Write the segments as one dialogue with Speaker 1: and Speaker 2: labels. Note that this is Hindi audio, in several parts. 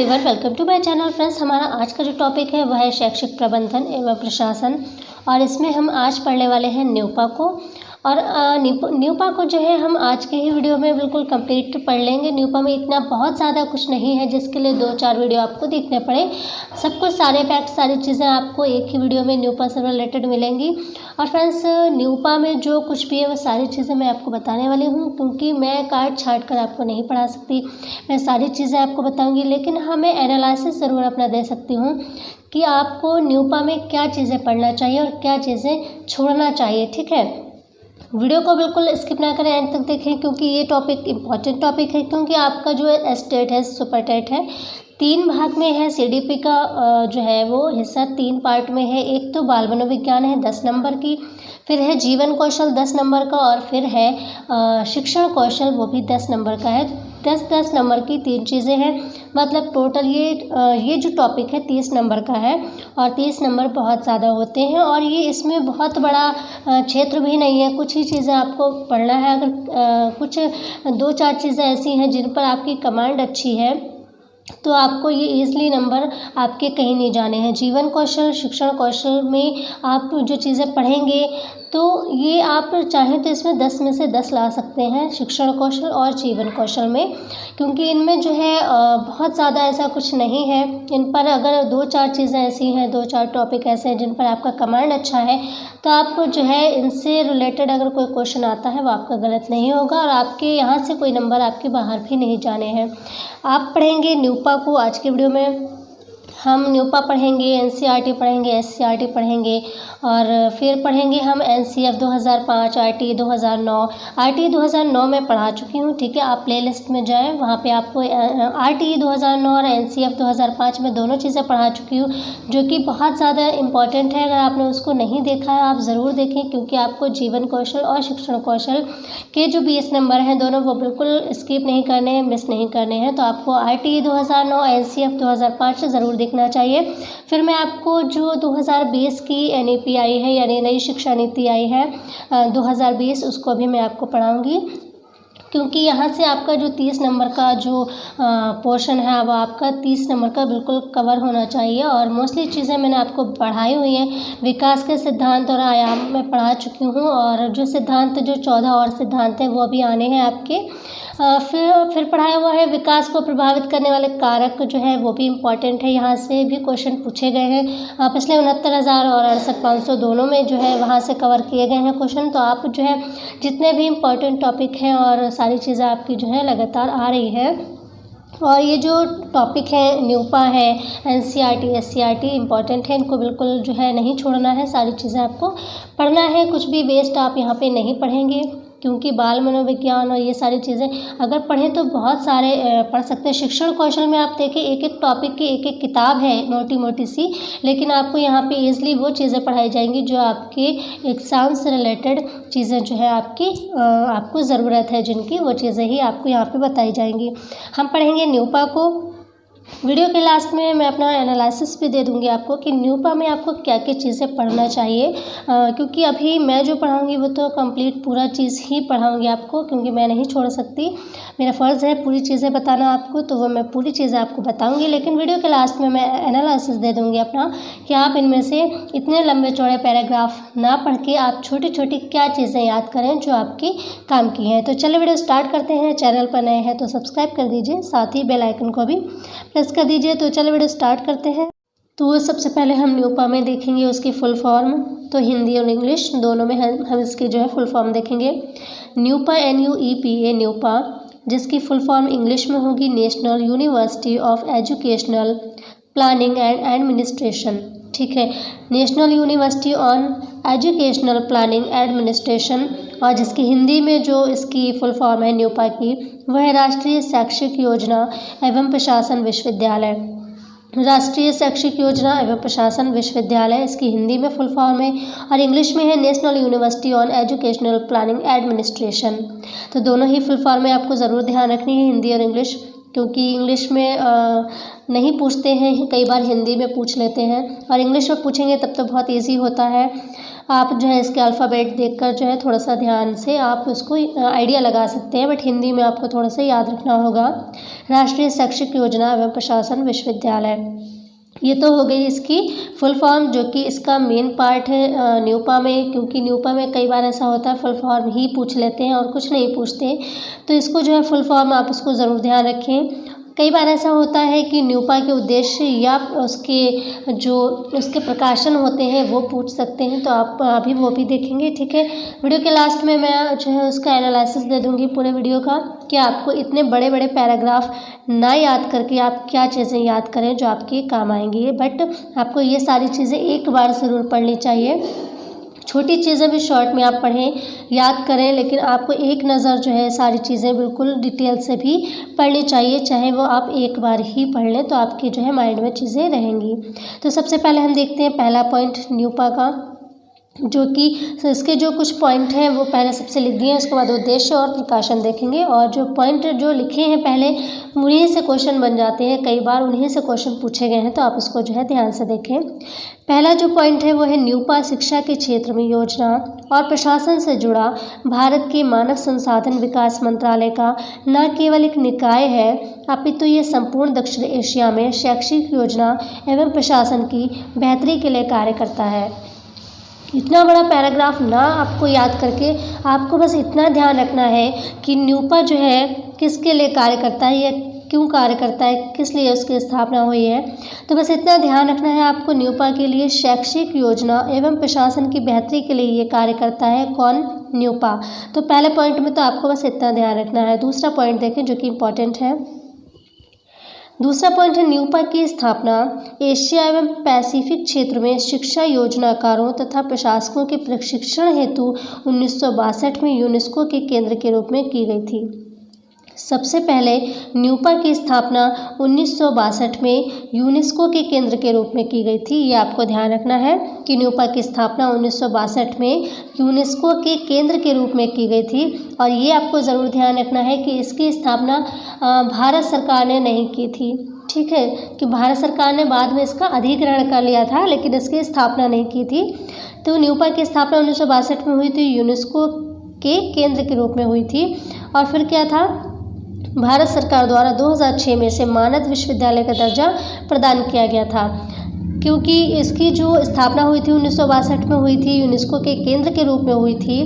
Speaker 1: Everyone, welcome to my channel. Friends, हमारा आज का जो टॉपिक है वह है शैक्षिक प्रबंधन एवं प्रशासन, और इसमें हम आज पढ़ने वाले हैं न्यूपा को। और न्यूपा को जो है हम आज के ही वीडियो में बिल्कुल कंप्लीट पढ़ लेंगे। न्यूपा में इतना बहुत ज़्यादा कुछ नहीं है जिसके लिए 2-4 वीडियो आपको देखने पड़े। सब कुछ, सारे फैक्ट, सारी चीज़ें आपको एक ही वीडियो में न्यूपा से रिलेटेड मिलेंगी। और फ्रेंड्स, न्यूपा में जो कुछ भी है वो सारी चीज़ें मैं आपको बताने वाली हूँ, क्योंकि मैं काट छाट कर आपको नहीं पढ़ा सकती। मैं सारी चीज़ें आपको बताऊँगी, लेकिन मैं एनालिसिस ज़रूर अपना दे सकती हूँ कि आपको न्यूपा में क्या चीज़ें पढ़ना चाहिए और क्या चीज़ें छोड़ना चाहिए। ठीक है, वीडियो को बिल्कुल स्किप ना करें, एंड तक देखें, क्योंकि ये टॉपिक इम्पॉर्टेंट टॉपिक है। क्योंकि आपका जो एस्टेट है, सुपर टेट है, 3 भाग में है। सीडीपी का जो है वो हिस्सा 3 पार्ट में है। एक तो बाल मनोविज्ञान है 10 नंबर की, फिर है जीवन कौशल 10 नंबर का, और फिर है शिक्षण कौशल, वो भी 10 नंबर का है। 10-10 नंबर की 3 चीज़ें हैं। मतलब टोटल ये जो टॉपिक है 30 नंबर का है, और 30 नंबर बहुत ज़्यादा होते हैं। और ये इसमें बहुत बड़ा क्षेत्र भी नहीं है, कुछ ही चीज़ें आपको पढ़ना है। अगर कुछ 2-4 चीज़ें ऐसी हैं जिन पर आपकी कमांड अच्छी है तो आपको ये ईज़िली नंबर आपके कहीं नहीं जाने हैं। जीवन कौशल, शिक्षण कौशल में आप जो चीज़ें पढ़ेंगे तो ये आप चाहें तो इसमें 10 में से 10 ला सकते हैं, शिक्षण कौशल और जीवन कौशल में, क्योंकि इनमें जो है बहुत ज़्यादा ऐसा कुछ नहीं है। इन पर अगर 2-4 चीज़ें ऐसी हैं, 2-4 टॉपिक ऐसे हैं जिन पर आपका कमांड अच्छा है, तो आप जो है इनसे रिलेटेड अगर कोई क्वेश्चन आता है वो आपका गलत नहीं होगा, और आपके यहाँ से कोई नंबर आपके बाहर भी नहीं जाने हैं। आप पढ़ेंगे न्यूपा को। आज के वीडियो में हम न्यूपा पढ़ेंगे, एनसीईआरटी पढ़ेंगे, एससीईआरटी पढ़ेंगे, और फिर पढ़ेंगे हम एनसीएफ 2005, आरटीई 2009। आरटीई 2009 में पढ़ा चुकी हूँ, ठीक है। आप प्लेलिस्ट में जाएं, वहाँ पे आपको आरटीई 2009 और एनसीएफ 2005 में दोनों चीज़ें पढ़ा चुकी हूँ, जो कि बहुत ज़्यादा इम्पॉर्टेंट है। अगर आपने उसको नहीं देखा है, आप ज़रूर देखें, क्योंकि आपको जीवन कौशल और शिक्षण कौशल के जो 20 नंबर हैं दोनों, वो बिल्कुल स्किप नहीं करने हैं, मिस नहीं करने हैं। तो आपको आरटीई 2009, एनसीएफ 2005 ज़रूर देखना चाहिए। फिर मैं आपको जो 2020 की एनईपी आई है, यानी नई शिक्षा नीति आई है 2020, उसको भी मैं आपको पढ़ाऊंगी, क्योंकि यहाँ से आपका जो 30 नंबर का जो पोर्शन है वो आपका 30 नंबर का बिल्कुल कवर होना चाहिए। और मोस्टली चीज़ें मैंने आपको पढ़ाई हुई हैं। विकास के सिद्धांत और आयाम मैं पढ़ा चुकी हूँ, और जो सिद्धांत, जो 14 और सिद्धांत हैं वो भी आने हैं आपके। फिर पढ़ाया हुआ है विकास को प्रभावित करने वाले कारक जो है वो भी इम्पॉर्टेंट है। यहाँ से भी क्वेश्चन पूछे गए हैं। पिछले 69,000 और 68,500 दोनों में जो है वहाँ से कवर किए गए हैं क्वेश्चन। तो आप जो है जितने भी इम्पॉर्टेंट टॉपिक हैं और सारी चीज़ें आपकी जो है लगातार आ रही है। और ये जो टॉपिक है न्यूपा है, एनसीईआरटी, एससीईआरटी इम्पॉर्टेंट है, इनको बिल्कुल जो है नहीं छोड़ना है। सारी चीज़ें आपको पढ़ना है, कुछ भी वेस्ट आप यहाँ पे नहीं पढ़ेंगे, क्योंकि बाल मनोविज्ञान और ये सारी चीज़ें अगर पढ़ें तो बहुत सारे पढ़ सकते हैं। शिक्षण कौशल में आप देखें, एक टॉपिक की एक किताब है मोटी मोटी सी, लेकिन आपको यहाँ पे ईज़िली वो चीज़ें पढ़ाई जाएंगी जो आपके एग्ज़ाम से रिलेटेड चीज़ें जो है आपको ज़रूरत है, जिनकी वो चीज़ें ही आपको यहाँ पे बताई जाएंगी। हम पढ़ेंगे न्यूपा को। वीडियो के लास्ट में मैं अपना एनालिसिस भी दे दूंगी आपको कि न्यूपा में आपको क्या क्या चीज़ें पढ़ना चाहिए, क्योंकि अभी मैं जो पढ़ाऊंगी वो तो कंप्लीट पूरा चीज़ ही पढ़ाऊंगी आपको, क्योंकि मैं नहीं छोड़ सकती। मेरा फ़र्ज़ है पूरी चीज़ें बताना आपको, तो वो मैं पूरी चीज़ें आपको बताऊंगी। लेकिन वीडियो के लास्ट में मैं एनालिसिस दे दूँगी अपना, कि आप इनमें से इतने लंबे चौड़े पैराग्राफ ना पढ़ के आप छोटी छोटी क्या चीज़ें याद करें जो आपकी काम की हैं। तो चलिए वीडियो स्टार्ट करते हैं। चैनल पर नए हैं तो सब्सक्राइब कर दीजिए, साथ ही बेल आइकन को भी प्रेस कर दीजिए। तो चलिए वीडियो स्टार्ट करते हैं। तो सबसे पहले हम न्यूपा में देखेंगे उसकी फुल फॉर्म। तो हिंदी और इंग्लिश दोनों में हम इसकी जो है फुल फॉर्म देखेंगे। न्यूपा, NUEPA, न्यूपा, जिसकी फुल फॉर्म इंग्लिश में होगी national university of educational planning and administration. ठीक है, national university on educational planning administration. और जिसकी हिंदी में जो इसकी फुल फॉर्म है न्यूपा की, वह राष्ट्रीय शैक्षिक योजना एवं प्रशासन विश्वविद्यालय। राष्ट्रीय शैक्षिक योजना एवं प्रशासन विश्वविद्यालय इसकी हिंदी में फुल फॉर्म है, और इंग्लिश में है national university on educational planning administration. तो दोनों ही फुल फॉर्म में आपको ज़रूर ध्यान रखनी है, हिंदी और इंग्लिश, क्योंकि इंग्लिश में नहीं पूछते हैं, कई बार हिंदी में पूछ लेते हैं, और इंग्लिश में पूछेंगे तब तो बहुत ईजी होता है। आप जो है इसके अल्फ़ाबेट देखकर जो है थोड़ा सा ध्यान से आप उसको आइडिया लगा सकते हैं, बट हिंदी में आपको थोड़ा सा याद रखना होगा। राष्ट्रीय शैक्षिक योजना एवं प्रशासन विश्वविद्यालय, ये तो हो गई इसकी फुल फॉर्म, जो कि इसका मेन पार्ट है न्यूपा में, क्योंकि न्यूपा में कई बार ऐसा होता है फुल फॉर्म ही पूछ लेते हैं और कुछ नहीं पूछते, तो इसको जो है फुल फॉर्म आप इसको ज़रूर ध्यान रखें। कई बार ऐसा होता है कि न्यूपा के उद्देश्य या उसके जो उसके प्रकाशन होते हैं वो पूछ सकते हैं, तो आप अभी वो भी देखेंगे, ठीक है। वीडियो के लास्ट में मैं जो है उसका एनालिसिस दे दूँगी पूरे वीडियो का, कि आपको इतने बड़े बड़े पैराग्राफ ना याद करके आप क्या चीज़ें याद करें जो आपके काम आएंगी, बट आपको ये सारी चीज़ें एक बार ज़रूर पढ़नी चाहिए। छोटी चीज़ें भी शॉर्ट में आप पढ़ें, याद करें, लेकिन आपको एक नज़र जो है सारी चीज़ें बिल्कुल डिटेल से भी पढ़नी चाहिए, चाहे वो आप एक बार ही पढ़ लें तो आपके जो है माइंड में चीज़ें रहेंगी। तो सबसे पहले हम देखते हैं पहला पॉइंट न्यूपा का, जो कि इसके जो कुछ पॉइंट हैं वो पहले सबसे लिख दिए हैं, उसके बाद उद्देश्य और प्रकाशन देखेंगे, और जो पॉइंट जो लिखे हैं पहले उन्हीं से क्वेश्चन बन जाते हैं, कई बार उन्हीं से क्वेश्चन पूछे गए हैं, तो आप इसको जो है ध्यान से देखें। पहला जो पॉइंट है वो है न्यूपा शिक्षा के क्षेत्र में योजना और प्रशासन से जुड़ा भारत के मानव संसाधन विकास मंत्रालय का न केवल एक निकाय है, अपितु ये संपूर्ण दक्षिण एशिया में शैक्षिक योजना एवं प्रशासन की बेहतरी के लिए कार्य करता है। इतना बड़ा पैराग्राफ ना आपको याद करके आपको बस इतना ध्यान रखना है कि न्यूपा जो है किसके लिए कार्य करता है या क्यों कार्य करता है, किस लिए उसकी स्थापना हुई है। तो बस इतना ध्यान रखना है आपको, न्यूपा के लिए शैक्षिक योजना एवं प्रशासन की बेहतरी के लिए ये कार्य करता है। कौन? न्यूपा। तो पहले पॉइंट में तो आपको बस इतना ध्यान रखना है। दूसरा पॉइंट देखें जो कि इम्पॉर्टेंट है। दूसरा पॉइंट है न्यूपा की स्थापना एशिया एवं पैसिफिक क्षेत्र में शिक्षा योजनाकारों तथा प्रशासकों के प्रशिक्षण हेतु 1962 में यूनेस्को के केंद्र के रूप में की गई थी। सबसे पहले न्यूपा की स्थापना 1962 में यूनेस्को के केंद्र के रूप में की गई थी। ये आपको ध्यान रखना है कि न्यूपा की स्थापना 1962 में यूनेस्को के केंद्र के रूप में की गई थी, और ये आपको ज़रूर ध्यान रखना है कि इसकी स्थापना भारत सरकार ने नहीं की थी, ठीक है, कि भारत सरकार ने बाद में इसका अधिग्रहण कर लिया था, लेकिन इसकी स्थापना नहीं की थी। तो न्यूपा की स्थापना 1962 में हुई थी, यूनेस्को के केंद्र के रूप में हुई थी, और फिर क्या था, भारत सरकार द्वारा 2006 में इसे मानद विश्वविद्यालय का दर्जा प्रदान किया गया था। क्योंकि इसकी जो स्थापना हुई थी 1962 में हुई थी, यूनेस्को के केंद्र के रूप में हुई थी,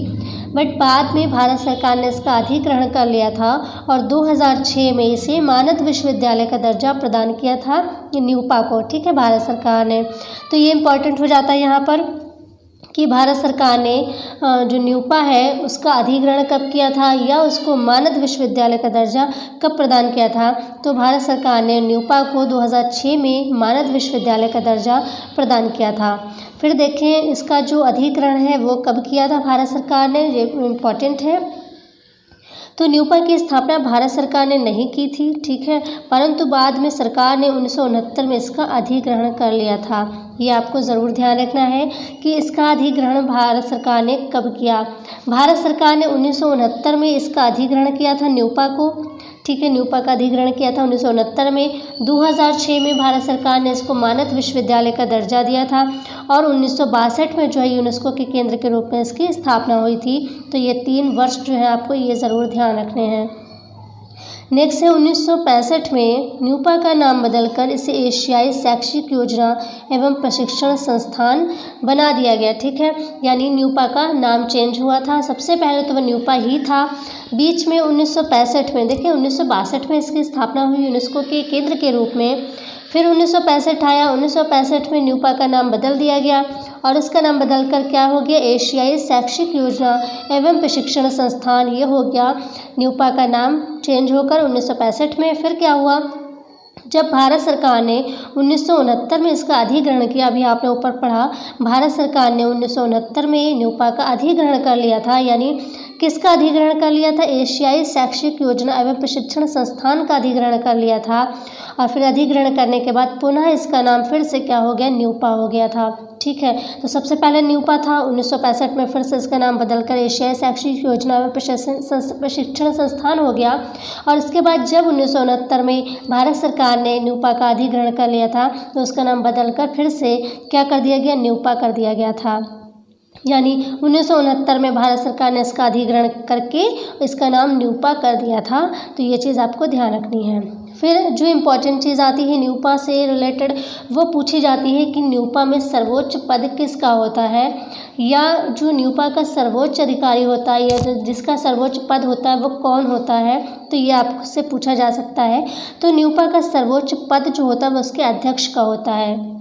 Speaker 1: बट बाद में भारत सरकार ने इसका अधिग्रहण कर लिया था और 2006 में इसे मानद विश्वविद्यालय का दर्जा प्रदान किया था न्यूपा को, ठीक है, भारत सरकार ने। तो ये इम्पॉर्टेंट हो जाता है यहाँ पर कि भारत सरकार ने जो न्यूपा है उसका अधिग्रहण कब किया था या उसको मानद विश्वविद्यालय का दर्जा कब प्रदान किया था। तो भारत सरकार ने न्यूपा को 2006 में मानद विश्वविद्यालय का दर्जा प्रदान किया था। फिर देखें इसका जो अधिग्रहण है वो कब किया था भारत सरकार ने, ये इम्पॉर्टेंट है। तो न्यूपा की स्थापना भारत सरकार ने नहीं की थी, ठीक है, परंतु बाद में सरकार ने 1969 में इसका अधिग्रहण कर लिया था। ये आपको ज़रूर ध्यान रखना है कि इसका अधिग्रहण भारत सरकार ने कब किया। भारत सरकार ने 1969 में इसका अधिग्रहण किया था न्यूपा को, ठीक है, न्यूपा का अधिग्रहण किया था 1969 में। 2006 में भारत सरकार ने इसको मानद विश्वविद्यालय का दर्जा दिया था, और 1962 में जो है यूनेस्को के केंद्र के रूप में इसकी स्थापना हुई थी। तो ये 3 वर्ष जो है आपको ये ज़रूर ध्यान रखने हैं। नेक्स्ट है 1965 में न्यूपा का नाम बदलकर इसे एशियाई शैक्षिक योजना एवं प्रशिक्षण संस्थान बना दिया गया, ठीक है, यानी न्यूपा का नाम चेंज हुआ था। सबसे पहले तो वह न्यूपा ही था, बीच में 1965 में, देखिए 1962 में इसकी स्थापना हुई यूनेस्को के केंद्र के रूप में। फिर 1965 आया, 1965 में न्यूपा का नाम बदल दिया गया और उसका नाम बदलकर क्या हो गया, एशियाई शैक्षिक योजना एवं प्रशिक्षण संस्थान, ये हो गया न्यूपा का नाम चेंज होकर 1965 में। फिर क्या हुआ, जब भारत सरकार ने 1969 में इसका अधिग्रहण किया, अभी आपने ऊपर पढ़ा, भारत सरकार ने 1969 में न्यूपा का अधिग्रहण कर लिया था, यानी किसका अधिग्रहण कर लिया था, एशियाई शैक्षिक योजना एवं प्रशिक्षण संस्थान का अधिग्रहण कर लिया था। और फिर अधिग्रहण करने के बाद पुनः इसका नाम फिर से क्या हो गया, न्यूपा हो गया था, ठीक है। तो सबसे पहले न्यूपा था, 1965 में फिर से इसका नाम बदलकर एशियाई शैक्षिक योजना एवं प्रशिक्षण संस्थान हो गया। और उसके बाद जब 1969 में भारत सरकार ने न्यूपा का अधिग्रहण कर लिया था, तो उसका नाम बदलकर फिर से क्या कर दिया गया, न्यूपा कर दिया गया था। यानी 1969 में भारत सरकार ने इसका अधिग्रहण करके इसका नाम न्यूपा कर दिया था। तो ये चीज़ आपको ध्यान रखनी है। फिर जो इम्पोर्टेंट चीज़ आती है न्यूपा से रिलेटेड, वो पूछी जाती है कि न्यूपा में सर्वोच्च पद किसका होता है, या जो न्यूपा का सर्वोच्च अधिकारी होता है या जिसका सर्वोच्च पद होता है वो कौन होता है। तो ये आपसे पूछा जा सकता है। तो न्यूपा का सर्वोच्च पद जो होता है वो उसके अध्यक्ष का होता है।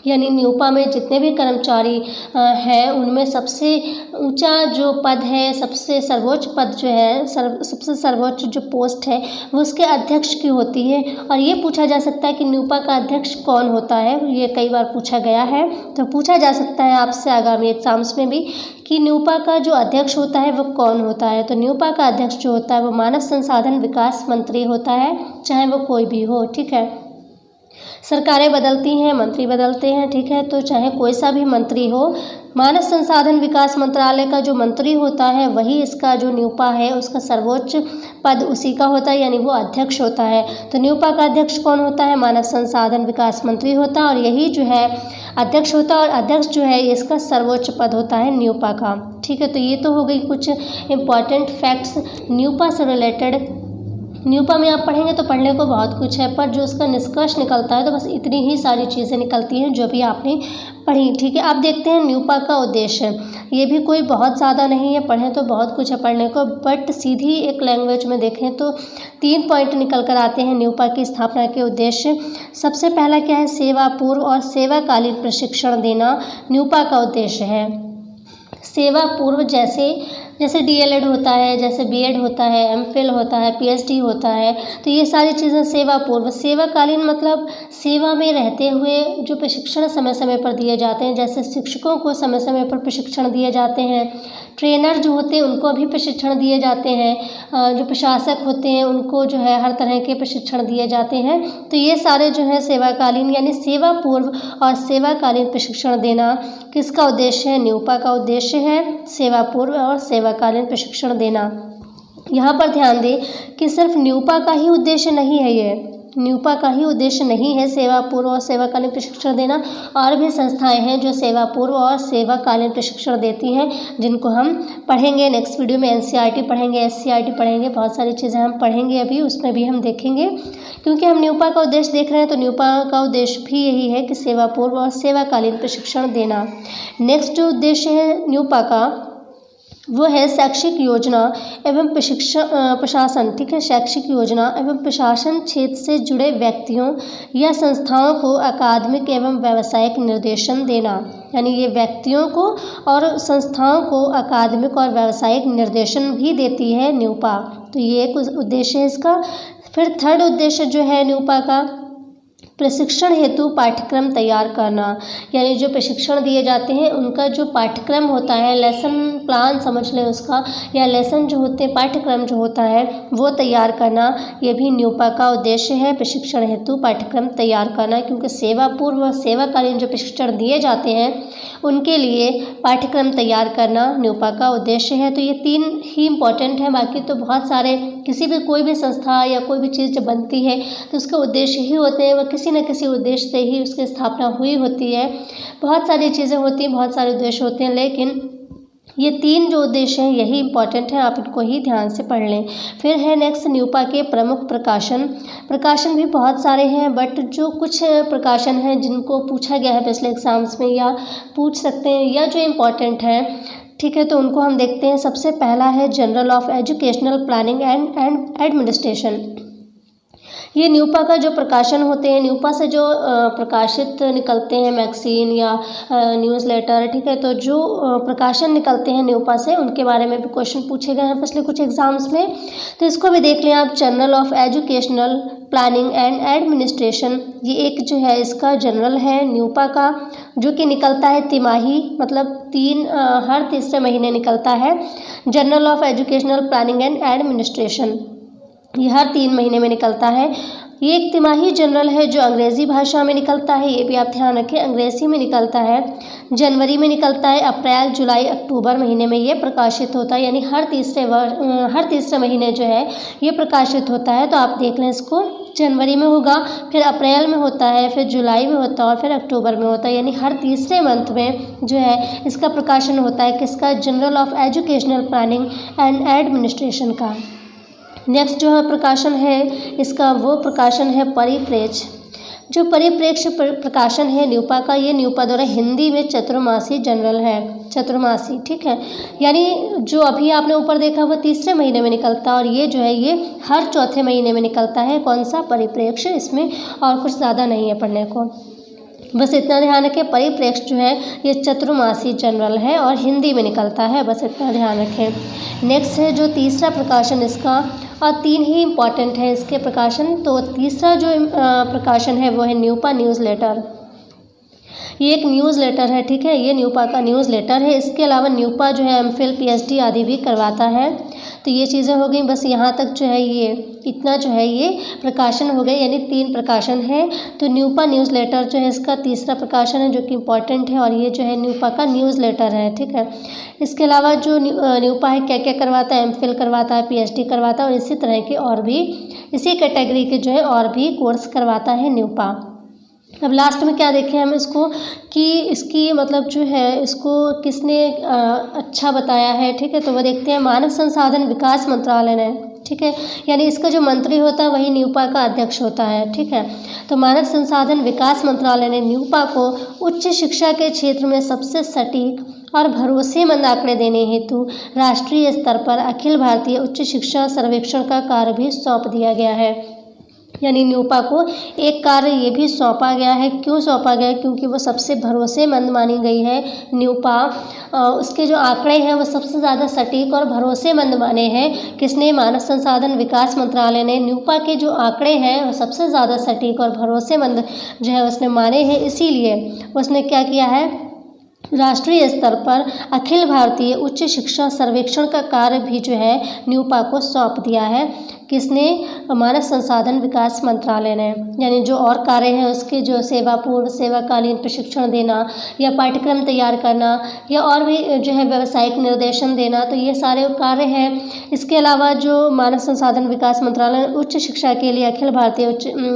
Speaker 1: यानी न्यूपा में जितने भी कर्मचारी हैं उनमें सबसे ऊंचा जो पद है, सबसे सर्वोच्च पद जो है, सबसे सर्वोच्च जो पोस्ट है वो उसके अध्यक्ष की होती है। और ये पूछा जा सकता है कि न्यूपा का अध्यक्ष कौन होता है, ये कई बार पूछा गया है। तो पूछा जा सकता है आपसे आगामी एग्जाम्स में भी कि न्यूपा का जो अध्यक्ष होता है वो कौन होता है। तो न्यूपा का अध्यक्ष जो होता है वो मानव संसाधन विकास मंत्री होता है, चाहे वो कोई भी हो। ठीक है, सरकारें बदलती हैं, मंत्री बदलते हैं, ठीक है, तो चाहे कोई सा भी मंत्री हो, मानव संसाधन विकास मंत्रालय का जो मंत्री होता है वही इसका जो न्यूपा है उसका सर्वोच्च पद उसी का होता है, यानी वो अध्यक्ष होता है। तो न्यूपा का अध्यक्ष कौन होता है, मानव संसाधन विकास मंत्री होता है, और यही जो है अध्यक्ष होता है, और अध्यक्ष जो है इसका सर्वोच्च पद होता है न्यूपा का। ठीक है, तो ये तो हो गई कुछ इम्पॉर्टेंट फैक्ट्स न्यूपा से रिलेटेड। न्यूपा में आप पढ़ेंगे तो पढ़ने को बहुत कुछ है, पर जो उसका निष्कर्ष निकलता है तो बस इतनी ही सारी चीज़ें निकलती हैं जो भी आपने पढ़ी। ठीक है, आप देखते हैं न्यूपा का उद्देश्य, ये भी कोई बहुत ज़्यादा नहीं है, पढ़ें तो बहुत कुछ है पढ़ने को, बट सीधी एक लैंग्वेज में देखें तो 3 पॉइंट निकल कर आते हैं न्यूपा की स्थापना के उद्देश्य। सबसे पहला क्या है, सेवा पूर्व और सेवाकालीन प्रशिक्षण देना न्यूपा का उद्देश्य है। सेवा पूर्व जैसे डीएलएड होता है, जैसे बीएड होता है, एमफिल होता है, पीएचडी होता है, तो ये सारी चीज़ें सेवा पूर्व। सेवाकालीन मतलब सेवा में रहते हुए जो प्रशिक्षण समय समय पर दिए जाते हैं, जैसे शिक्षकों को समय समय पर प्रशिक्षण दिए जाते हैं, ट्रेनर जो होते हैं उनको भी प्रशिक्षण दिए जाते हैं, जो प्रशासक होते हैं उनको जो है हर तरह के प्रशिक्षण दिए जाते हैं। तो ये सारे जो है सेवाकालीन यानी सेवा पूर्व और सेवाकालीन प्रशिक्षण देना किसका उद्देश्य है, न्यूपा का उद्देश्य है, सेवा पूर्व और सेवाकालीन प्रशिक्षण देना। यहाँ पर ध्यान दें कि सिर्फ न्यूपा का ही उद्देश्य नहीं है, ये न्यूपा का ही उद्देश्य नहीं है सेवा पूर्व और सेवाकालीन प्रशिक्षण देना, और भी संस्थाएं हैं जो सेवा पूर्व और सेवाकालीन प्रशिक्षण देती हैं, जिनको हम पढ़ेंगे नेक्स्ट वीडियो में। एनसीईआरटी पढ़ेंगे, एससीईआरटी पढ़ेंगे, बहुत सारी चीज़ें हम पढ़ेंगे अभी, उसमें भी हम देखेंगे। क्योंकि हम न्यूपा का उद्देश्य देख रहे हैं तो न्यूपा का उद्देश्य भी यही है कि सेवा पूर्व और सेवाकालीन प्रशिक्षण देना। नेक्स्ट जो उद्देश्य है न्यूपा का वो है शैक्षिक योजना एवं प्रशासन। ठीक है, शैक्षिक योजना एवं प्रशासन क्षेत्र से जुड़े व्यक्तियों या संस्थाओं को अकादमिक एवं व्यावसायिक निर्देशन देना, यानी ये व्यक्तियों को और संस्थाओं को अकादमिक और व्यावसायिक निर्देशन भी देती है न्यूपा। तो ये एक उद्देश्य है इसका। फिर थर्ड उद्देश्य जो है न्यूपा का, प्रशिक्षण हेतु पाठ्यक्रम तैयार करना, यानी जो प्रशिक्षण दिए जाते हैं उनका जो पाठ्यक्रम होता है, लेसन प्लान समझ लें उसका, या लेसन जो होते हैं पाठ्यक्रम जो होता है वो तैयार करना, ये भी न्यूपा का उद्देश्य है, प्रशिक्षण हेतु पाठ्यक्रम तैयार करना। क्योंकि सेवा पूर्व और सेवाकालीन जो प्रशिक्षण दिए जाते हैं उनके लिए पाठ्यक्रम तैयार करना न्यूपा का उद्देश्य है। तो ये 3 ही इम्पॉर्टेंट है, बाकी तो बहुत सारे किसी भी कोई भी संस्था या कोई भी चीज़ जब बनती है तो उसके उद्देश्य ही होते हैं, वह किसी न किसी उद्देश्य से ही उसकी स्थापना हुई होती है। बहुत सारी चीज़ें होती हैं, बहुत सारे उद्देश्य होते हैं, लेकिन ये 3 जो उद्देश्य हैं यही इम्पॉर्टेंट है, आप इनको ही ध्यान से पढ़ लें। फिर है नेक्स्ट न्यूपा के प्रमुख प्रकाशन भी बहुत सारे हैं, बट जो कुछ प्रकाशन हैं जिनको पूछा गया है पिछले एग्जाम्स में या पूछ सकते हैं या जो इम्पॉर्टेंट है, ठीक है, तो उनको हम देखते हैं। सबसे पहला है journal of educational planning and administration. ये न्यूपा का जो प्रकाशन होते हैं, न्यूपा से जो प्रकाशित निकलते हैं मैगजीन या न्यूज़लेटर, ठीक है, तो जो प्रकाशन निकलते हैं न्यूपा से उनके बारे में भी क्वेश्चन पूछे गए हैं पिछले कुछ एग्जाम्स में, तो इसको भी देख लें आप। Journal of educational planning and administration, ये एक जो है इसका जर्नल है न्यूपा का, जो कि निकलता है तिमाही, मतलब हर तीसरे महीने निकलता है। Journal of educational planning and administration ये हर 3 महीने में निकलता है। ये एक तिमाही जर्नल है जो अंग्रेज़ी भाषा में निकलता है, ये भी आप ध्यान रखें, अंग्रेज़ी में निकलता है। जनवरी में निकलता है, अप्रैल जुलाई अक्टूबर महीने में ये प्रकाशित होता है, यानी हर तीसरे महीने जो है ये प्रकाशित होता है। तो आप देख लें इसको, जनवरी में होगा, फिर अप्रैल में होता है, फिर जुलाई में होता है और फिर अक्टूबर में होता है। यानी हर तीसरे मंथ में जो है इसका प्रकाशन होता है। किसका? Journal of educational planning and administration का। नेक्स्ट जो है प्रकाशन है इसका, वो प्रकाशन है परिप्रेक्ष्य। जो परिप्रेक्ष्य प्रकाशन है न्यूपा का, ये न्यूपा द्वारा हिंदी में चतुर्मासी जर्नल है, चतुर्मासी, ठीक है। यानी जो अभी आपने ऊपर देखा वो तीसरे महीने में निकलता है और ये जो है ये हर चौथे महीने में निकलता है। कौन सा? परिप्रेक्ष्य। इसमें और कुछ ज़्यादा नहीं है पढ़ने को, बस इतना ध्यान रखें। परिप्रेक्ष्य जो है ये चतुर्मासी जर्नल है और हिंदी में निकलता है, बस इतना ध्यान रखें। नेक्स्ट है जो तीसरा प्रकाशन इसका, और 3 ही इम्पॉर्टेंट है इसके प्रकाशन। तो तीसरा जो प्रकाशन है वो है न्यूपा न्यूज़ लेटर। ये एक न्यूज़ लेटर है, ठीक है, ये न्यूपा का न्यूज़ लेटर है। इसके अलावा न्यूपा जो है एमफिल पीएचडी आदि भी करवाता है। तो ये चीज़ें हो गई, बस यहाँ तक जो है ये इतना जो है ये प्रकाशन हो गए, यानी 3 प्रकाशन है। तो न्यूपा न्यूज़ लेटर जो है इसका तीसरा प्रकाशन है जो कि इम्पॉर्टेंट है और ये जो है न्यूपा का न्यूज़ लेटर है, ठीक है। इसके अलावा जो न्यूपा है क्या क्या करवाता है? एमफिल करवाता है, पीएचडी करवाता है और इसी तरह के और भी इसी कैटेगरी के जो है और भी कोर्स करवाता है न्यूपा। अब लास्ट में क्या देखें हम इसको कि इसकी मतलब जो है इसको किसने अच्छा बताया है, ठीक है। तो वो देखते हैं मानव संसाधन विकास मंत्रालय ने, ठीक है। यानी इसका जो मंत्री होता है वही न्यूपा का अध्यक्ष होता है, ठीक है। तो मानव संसाधन विकास मंत्रालय ने न्यूपा को उच्च शिक्षा के क्षेत्र में सबसे सटीक और भरोसेमंद आंकड़े देने हेतु राष्ट्रीय स्तर पर अखिल भारतीय उच्च शिक्षा सर्वेक्षण का कार्य भी सौंप दिया गया है। यानी न्यूपा को एक कार्य ये भी सौंपा गया है। क्यों सौंपा गया है? क्योंकि वो सबसे भरोसेमंद मानी गई है न्यूपा। उसके जो आंकड़े हैं वो सबसे ज़्यादा सटीक और भरोसेमंद माने हैं। किसने? मानव संसाधन विकास मंत्रालय ने न्यूपा के जो आंकड़े हैं वो सबसे ज़्यादा सटीक और भरोसेमंद जो है उसने माने हैं। इसीलिए उसने क्या किया है, राष्ट्रीय स्तर पर अखिल भारतीय उच्च शिक्षा सर्वेक्षण का कार्य भी जो है न्यूपा को सौंप दिया है। किसने? मानव संसाधन विकास मंत्रालय ने। यानी जो और कार्य हैं उसके जो सेवा पूर्व सेवाकालीन प्रशिक्षण देना या पाठ्यक्रम तैयार करना या और भी जो है व्यावसायिक निर्देशन देना, तो ये सारे कार्य हैं। इसके अलावा जो मानव संसाधन विकास मंत्रालय उच्च शिक्षा के लिए अखिल भारतीय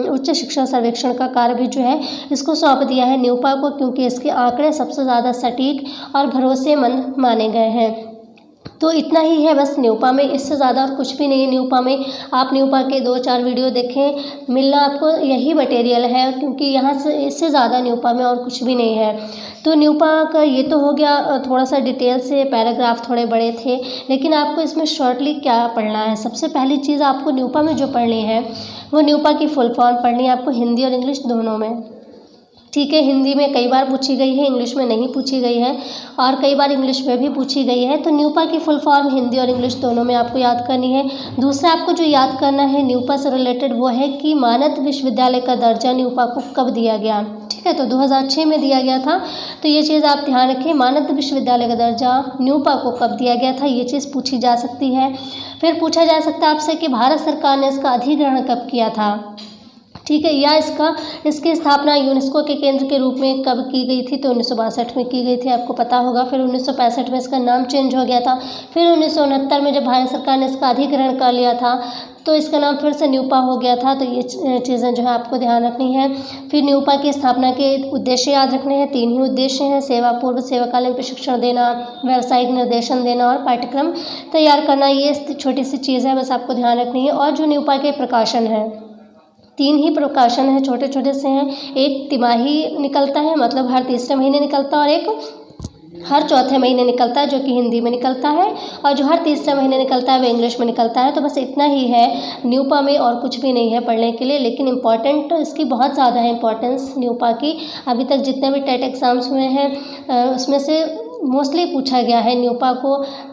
Speaker 1: उच्च शिक्षा सर्वेक्षण का कार्य भी जो है इसको सौंप दिया है न्यूपा को, क्योंकि इसके आंकड़े सबसे ज़्यादा सटीक और भरोसेमंद माने गए हैं। तो इतना ही है बस न्यूपा में, इससे ज़्यादा और कुछ भी नहीं है न्यूपा में। आप न्यूपा के 2-4 वीडियो देखें, मिलना आपको यही मटेरियल है, क्योंकि यहाँ से इससे ज़्यादा न्यूपा में और कुछ भी नहीं है। तो न्यूपा का ये तो हो गया थोड़ा सा डिटेल से, पैराग्राफ थोड़े बड़े थे, लेकिन आपको इसमें शॉर्टली क्या पढ़ना है। सबसे पहली चीज़ आपको न्यूपा में जो पढ़नी है वो न्यूपा की फुल फॉर्म पढ़नी है आपको, हिंदी और इंग्लिश दोनों में, ठीक है। हिंदी में कई बार पूछी गई है, इंग्लिश में नहीं पूछी गई है और कई बार इंग्लिश में भी पूछी गई है। तो न्यूपा की फुल फॉर्म हिंदी और इंग्लिश दोनों में आपको याद करनी है। दूसरा आपको जो याद करना है न्यूपा से रिलेटेड वो है कि मानद विश्वविद्यालय का दर्जा न्यूपा को कब दिया गया, ठीक है। तो 2006 में दिया गया था। तो ये चीज़ आप ध्यान रखें, मानद विश्वविद्यालय का दर्जा न्यूपा को कब दिया गया था, ये चीज़ पूछी जा सकती है। फिर पूछा जा सकता है आपसे कि भारत सरकार ने इसका अधिग्रहण कब किया था, ठीक है, या इसकी स्थापना यूनेस्को के केंद्र के रूप में कब की गई थी। तो 1962 में की गई थी, आपको पता होगा। फिर 1965 में इसका नाम चेंज हो गया था। फिर 1969 में जब भारत सरकार ने इसका अधिग्रहण कर लिया था तो इसका नाम फिर से न्यूपा हो गया था। तो ये चीज़ें जो है आपको ध्यान रखनी है। फिर न्यूपा की स्थापना के उद्देश्य याद रखने हैं, 3 ही उद्देश्य हैं, सेवा पूर्व सेवाकालीन प्रशिक्षण देना, व्यावसायिक निर्देशन देना और पाठ्यक्रम तैयार करना। ये छोटी सी चीज़ है, बस आपको ध्यान रखनी है। और जो न्यूपा के प्रकाशन हैं, 3 ही प्रकाशन हैं, छोटे छोटे से हैं। एक तिमाही निकलता है, मतलब हर तीसरे महीने निकलता है, और एक हर चौथे महीने निकलता है जो कि हिंदी में निकलता है, और जो हर तीसरे महीने निकलता है वो इंग्लिश में निकलता है। तो बस इतना ही है न्यूपा में, और कुछ भी नहीं है पढ़ने के लिए। लेकिन इम्पॉर्टेंट इसकी बहुत ज़्यादा है इम्पॉर्टेंस न्यूपा की। अभी तक जितने भी टेट एग्ज़ाम्स हुए हैं उसमें से मोस्टली पूछा गया है न्यूपा को,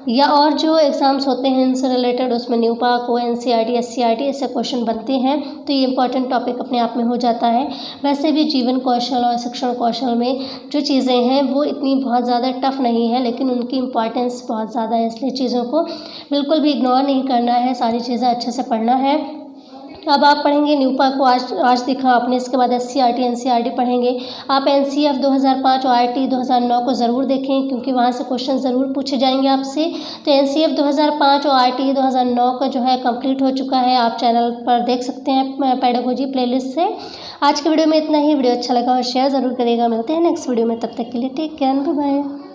Speaker 1: या और जो एग्ज़ाम्स होते हैं इनसे रिलेटेड उसमें न्यूपा को एनसीईआरटी एससीईआरटी ऐसे क्वेश्चन बनते हैं। तो ये इंपॉर्टेंट टॉपिक अपने आप में हो जाता है। वैसे भी जीवन कौशल और शिक्षण कौशल में जो चीज़ें हैं वो इतनी बहुत ज़्यादा टफ नहीं है, लेकिन उनकी इम्पॉर्टेंस बहुत ज़्यादा है, इसलिए चीज़ों को बिल्कुल भी इग्नोर नहीं करना है, सारी चीज़ें अच्छे से पढ़ना है। अब आप पढ़ेंगे न्यूपा को, आज देखा आपने, इसके बाद SCERT NCERT पढ़ेंगे। आप NCF 2005 और RT 2009 को ज़रूर देखें, क्योंकि वहाँ से क्वेश्चन ज़रूर पूछे जाएंगे आपसे। तो NCF 2005 और RT 2009 का जो है कंप्लीट हो चुका है, आप चैनल पर देख सकते हैं पेडागोजी प्लेलिस्ट से। आज के वीडियो में इतना ही। वीडियो अच्छा लगा और शेयर ज़रूर करिएगा। मिलते हैं नेक्स्ट वीडियो में, तब तक के लिए टेक केयर, बाय बाय।